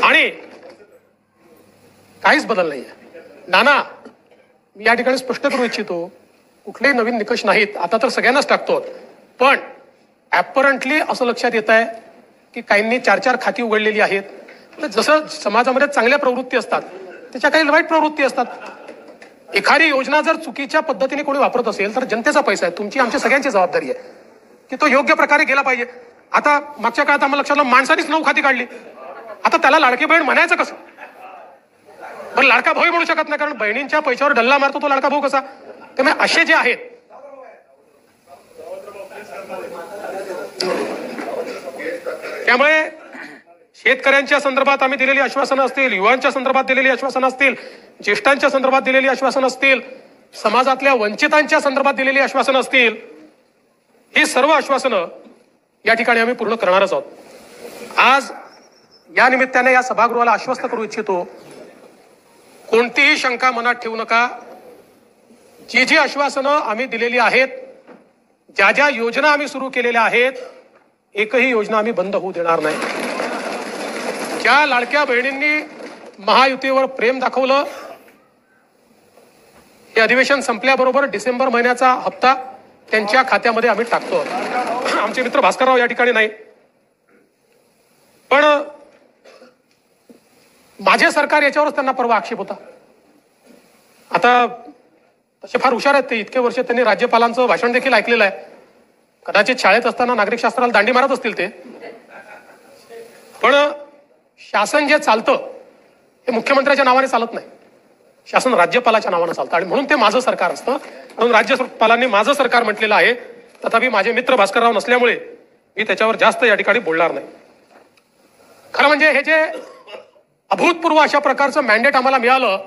आणि काहीच बदल नाहीये. नाना, मी या ठिकाणी स्पष्ट करू इच्छितो, कुठलेही नवीन निकष नाहीत. आता तर सगळ्यांनाच टाकतो, पण ऍपरंटली असं लक्षात येत आहे की काहींनी 4-4 खाती उघडलेली आहेत. तर जसं समाजामध्ये चांगल्या प्रवृत्ती असतात, त्याच्या काही वाईट प्रवृत्ती असतात. एखादी योजना जर चुकीच्या पद्धतीने कोणी वापरत असेल तर जनतेचा पैसा आहे, तुमची आमची सगळ्यांची जबाबदारी आहे की तो योग्य प्रकारे गेला पाहिजे. आता मागच्या काळात आम्हाला लक्षात आलं, माणसानेच 9 खाती काढली. आता त्याला लाडकी बहीण म्हणायचं कसं? पण लाडका भाऊ म्हणू शकत नाही, कारण बहिणींच्या पैशावर डल्ला मारतो तो लाडका भाऊ कसा? त्यामुळे असे जे आहेत, त्यामुळे शेतकऱ्यांच्या संदर्भात आम्ही दिलेली आश्वासनं असतील, युवांच्या संदर्भात दिलेली आश्वासनं असतील, ज्येष्ठांच्या संदर्भात दिलेली आश्वासनं असतील, समाजातल्या वंचितांच्या संदर्भात दिलेली आश्वासनं असतील, ही सर्व आश्वासनं या ठिकाणी आम्ही पूर्ण करणारच आहोत. आज या निमित्ताने या सभागृहाला आश्वस्त करू इच्छितो, कोणतीही शंका मनात ठेवू नका. जी जी आश्वासनं आम्ही दिलेली आहेत, ज्या ज्या योजना आम्ही सुरू केलेल्या आहेत, एकही योजना आम्ही बंद होऊ देणार नाही. ज्या लाडक्या बहिणींनी महायुतीवर प्रेम दाखवलं, हे अधिवेशन संपल्याबरोबर डिसेंबर महिन्याचा हप्ता त्यांच्या खात्यामध्ये आम्ही टाकतो. आमचे मित्र भास्करराव या ठिकाणी नाही, पण माझे सरकार याच्यावरच त्यांना परवा आक्षेप होता. आता तसे फार हुशार आहेत ते, इतके वर्ष त्यांनी राज्यपालांचं भाषण देखील ऐकलेलं आहे. कदाचित शाळेत असताना नागरिक शास्त्राला दांडी मारत असतील ते. पण शासन जे चालतं हे मुख्यमंत्र्याच्या नावाने चालत नाही, शासन राज्यपालाच्या नावाने चालतं, आणि म्हणून ते माझं सरकार असतं. म्हणून राज्यपालांनी माझं सरकार म्हटलेलं आहे. तथापि माझे मित्र भास्करराव नसल्यामुळे मी त्याच्यावर जास्त या ठिकाणी बोलणार नाही. खरं म्हणजे हे जे अभूतपूर्व अशा प्रकारचं मॅन्डेट आम्हाला मिळालं,